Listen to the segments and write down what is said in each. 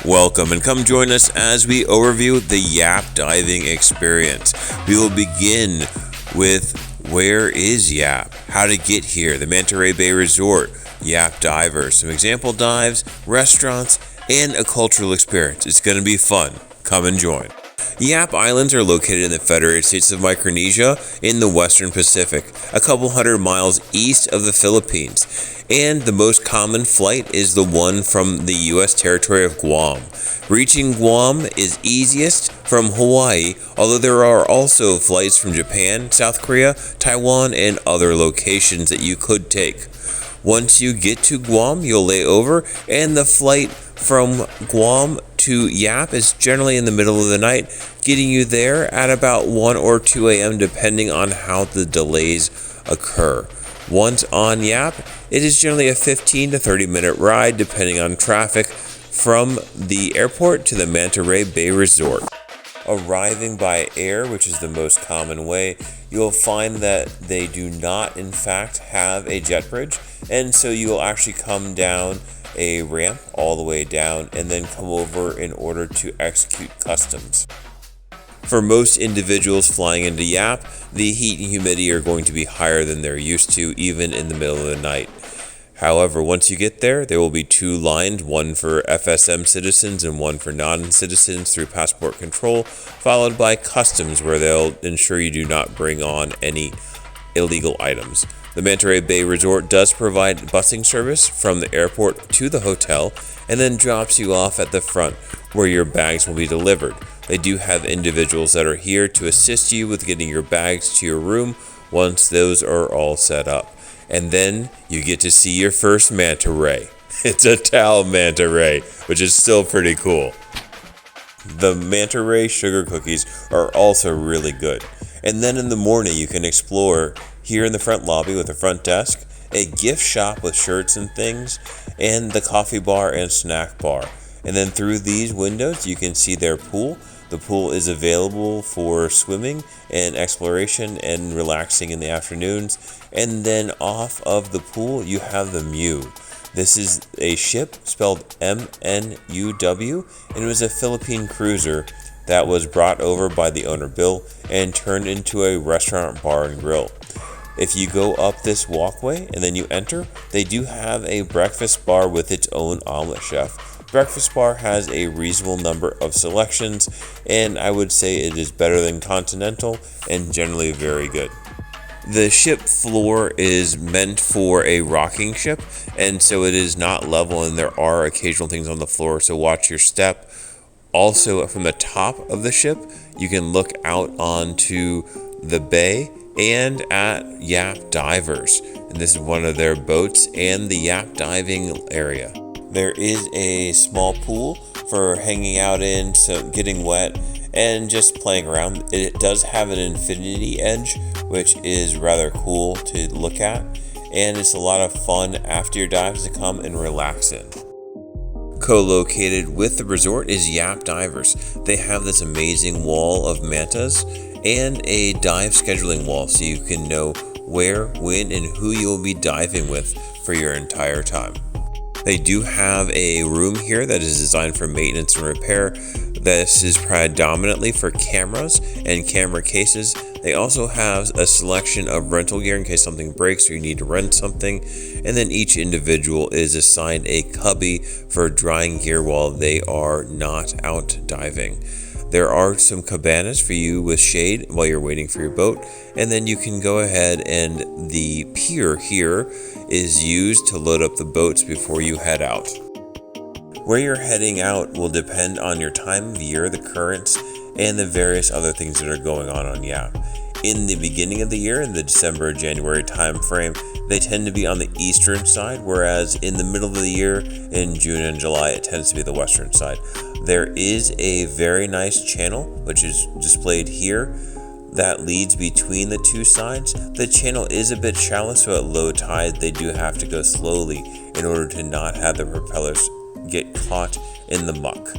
Welcome and come join us as we overview the Yap Diving experience. We will begin with where is Yap, how to get here, the Manta Ray Bay Resort, Yap Divers, some example dives, restaurants, and a cultural experience. It's going to be fun. Come and join. Yap Islands are located in the Federated States of Micronesia in the Western Pacific, a couple hundred miles east of the Philippines, and the most common flight is the one from the U.S. territory of Guam. Reaching Guam is easiest from Hawaii, although there are also flights from Japan, South Korea, Taiwan, and other locations that you could take. Once you get to Guam, you'll lay over, and the flight from Guam to Yap is generally in the middle of the night, getting you there at about 1 or 2 a.m. depending on how the delays occur. Once on Yap, it is generally a 15 to 30 minute ride depending on traffic from the airport to the Manta Ray Bay Resort. Arriving by air, which is the most common way, you'll find that they do not in fact have a jet bridge, and so you'll actually come down a ramp all the way down and then come over in order to execute customs. For most individuals flying into Yap, the heat and humidity are going to be higher than they're used to, even in the middle of the night. However, once you get there will be 2 lines, one for FSM citizens and one for non-citizens through passport control, followed by customs where they'll ensure you do not bring on any illegal items. The Manta Ray Bay Resort does provide busing service from the airport to the hotel and then drops you off at the front where your bags will be delivered. They do have individuals that are here to assist you with getting your bags to your room once those are all set up. And then you get to see your first manta ray. It's a towel manta ray, which is still pretty cool. The manta ray sugar cookies are also really good. And then in the morning you can explore here in the front lobby with a front desk, a gift shop with shirts and things, and the coffee bar and snack bar. And then through these windows you can see their pool. The pool is available for swimming and exploration and relaxing in the afternoons. And then off of the pool, you have the Mew. This is a ship spelled M-N-U-W, and it was a Philippine cruiser that was brought over by the owner Bill and turned into a restaurant, bar, and grill. If you go up this walkway and then you enter, they do have a breakfast bar with its own omelet chef. Breakfast bar has a reasonable number of selections, and I would say it is better than continental and generally very good. The ship floor is meant for a rocking ship, and so it is not level, and there are occasional things on the floor, so watch your step. Also, from the top of the ship, you can look out onto the bay and at Yap Divers, and this is one of their boats and the Yap Diving area. There is a small pool for hanging out in, so getting wet and just playing around. It does have an infinity edge, which is rather cool to look at, and it's a lot of fun after your dives to come and relax in. Co-located with the resort is Yap Divers. They have this amazing wall of mantas and a dive scheduling wall so you can know where, when, and who you'll be diving with for your entire time. They do have a room here that is designed for maintenance and repair. This is predominantly for cameras and camera cases. They also have a selection of rental gear in case something breaks or you need to rent something. And then each individual is assigned a cubby for drying gear while they are not out diving. There are some cabanas for you with shade while you're waiting for your boat, and then you can go ahead and the pier here is used to load up the boats before you head out. Where you're heading out will depend on your time of year, the currents, and the various other things that are going on Yap. In the beginning of the year, in the December-January time frame, they tend to be on the eastern side, whereas in the middle of the year, in June and July, it tends to be the western side. There is a very nice channel, which is displayed here, that leads between the two sides. The channel is a bit shallow, so at low tide, they do have to go slowly in order to not have the propellers get caught in the muck.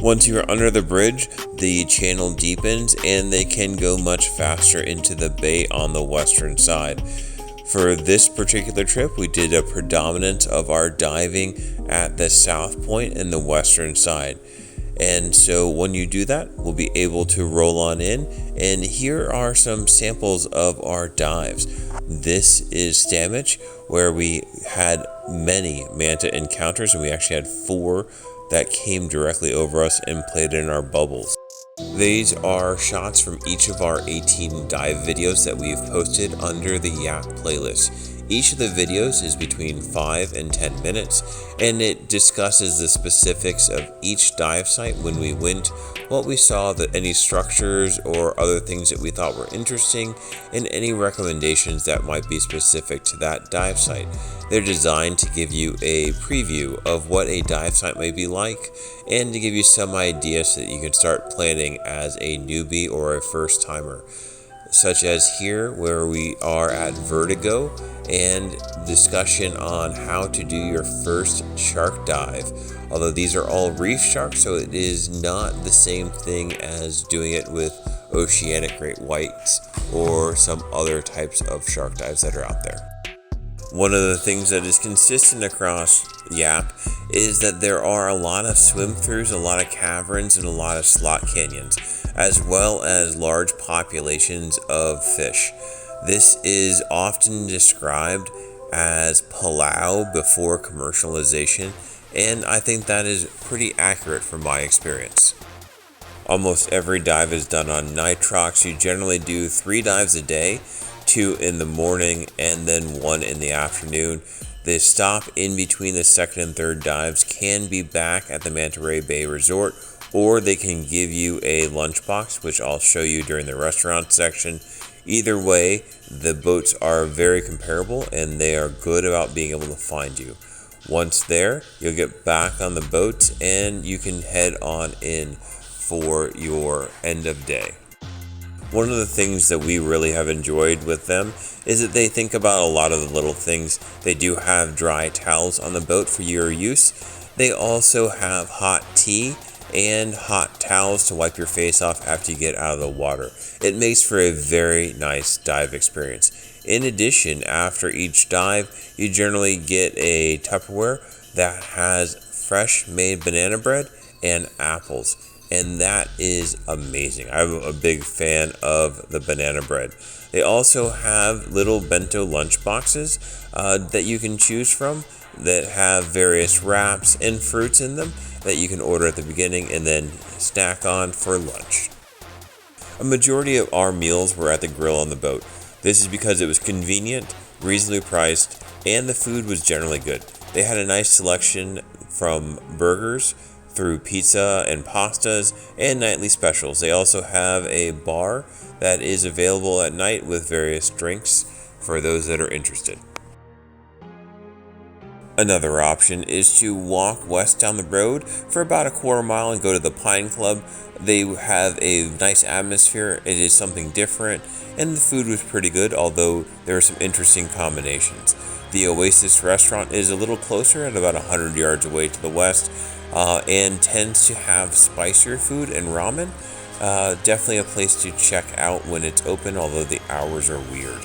Once you're under the bridge, the channel deepens and they can go much faster into the bay on the western side. For this particular trip, we did a predominance of our diving at the south point and the western side. And so when you do that, we'll be able to roll on in. And here are some samples of our dives. This is Stamage, where we had many manta encounters, and we actually had 4 that came directly over us and played in our bubbles. These are shots from each of our 18 dive videos that we've posted under the Yap playlist. Each of the videos is between 5 and 10 minutes, and it discusses the specifics of each dive site when we went, what we saw, any structures or other things that we thought were interesting, and any recommendations that might be specific to that dive site. They're designed to give you a preview of what a dive site may be like, and to give you some ideas so that you can start planning as a newbie or a first timer. Such as here where we are at Vertigo, and discussion on how to do your first shark dive. Although these are all reef sharks, so it is not the same thing as doing it with oceanic great whites or some other types of shark dives that are out there. One of the things that is consistent across Yap is that there are a lot of swim-throughs, a lot of caverns, and a lot of slot canyons, as well as large populations of fish. This is often described as Palau before commercialization, and I think that is pretty accurate from my experience. Almost every dive is done on nitrox. You generally do 3 dives a day, 2 in the morning and then 1 in the afternoon. The stop in between the second and third dives can be back at the Manta Ray Bay Resort, or they can give you a lunchbox, which I'll show you during the restaurant section. Either way, the boats are very comparable and they are good about being able to find you. Once there, you'll get back on the boats and you can head on in for your end of day. One of the things that we really have enjoyed with them is that they think about a lot of the little things. They do have dry towels on the boat for your use. They also have hot tea and hot towels to wipe your face off after you get out of the water. It makes for a very nice dive experience. In addition, after each dive, you generally get a Tupperware that has fresh made banana bread and apples, and that is amazing. I'm a big fan of the banana bread. They also have little bento lunch boxes that you can choose from that have various wraps and fruits in them that you can order at the beginning and then snack on for lunch. A majority of our meals were at the grill on the boat. This is because it was convenient, reasonably priced, and the food was generally good. They had a nice selection from burgers through pizza and pastas and nightly specials. They also have a bar that is available at night with various drinks for those that are interested. Another option is to walk west down the road for about a quarter mile and go to the Pine Club. They have a nice atmosphere. It is something different, and the food was pretty good, although there are some interesting combinations. The Oasis restaurant is a little closer at about 100 yards away to the west, and tends to have spicier food and ramen. Definitely a place to check out when it's open, although the hours are weird.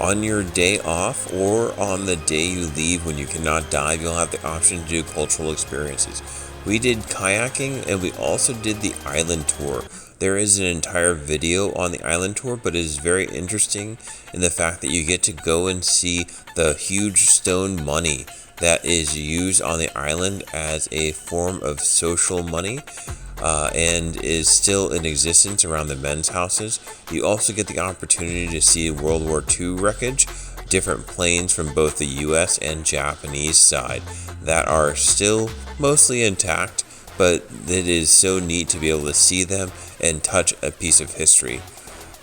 On your day off or on the day you leave when you cannot dive, you'll have the option to do cultural experiences. We did kayaking and we also did the island tour. There is an entire video on the island tour, but it is very interesting in the fact that you get to go and see the huge stone money that is used on the island as a form of social money. And is still in existence around the men's houses. You also get the opportunity to see World War II wreckage, different planes from both the US and Japanese side that are still mostly intact, but it is so neat to be able to see them and touch a piece of history.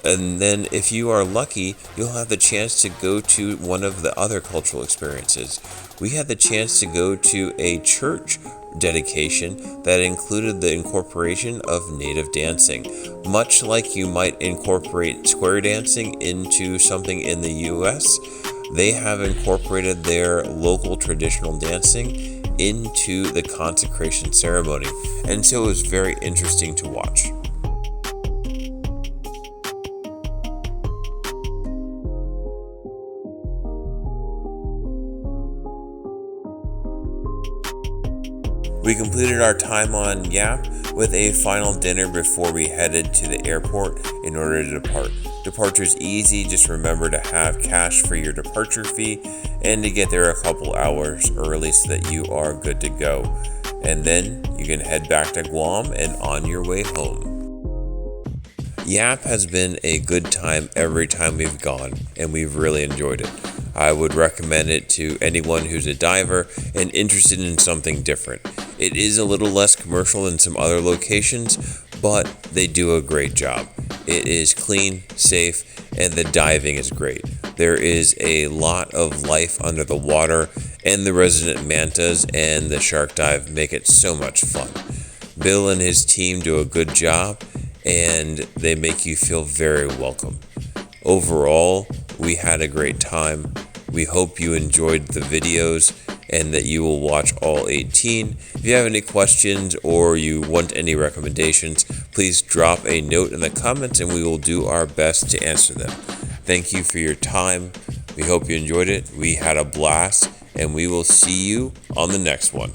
And then if you are lucky, you'll have the chance to go to one of the other cultural experiences. We had the chance to go to a church dedication that included the incorporation of native dancing. Much like you might incorporate square dancing into something in the US, they have incorporated their local traditional dancing into the consecration ceremony, and so it was very interesting to watch. We completed our time on Yap with a final dinner before we headed to the airport in order to depart. Departure's easy, just remember to have cash for your departure fee and to get there a couple hours early so that you are good to go. And then you can head back to Guam and on your way home. Yap has been a good time every time we've gone, and we've really enjoyed it. I would recommend it to anyone who's a diver and interested in something different. It is a little less commercial than some other locations, but they do a great job. It is clean, safe, and the diving is great. There is a lot of life under the water, and the resident mantas and the shark dive make it so much fun. Bill and his team do a good job, and they make you feel very welcome. Overall, we had a great time. We hope you enjoyed the videos and that you will watch all 18. If you have any questions or you want any recommendations, please drop a note in the comments and we will do our best to answer them. Thank you for your time. We hope you enjoyed it. We had a blast, and we will see you on the next one.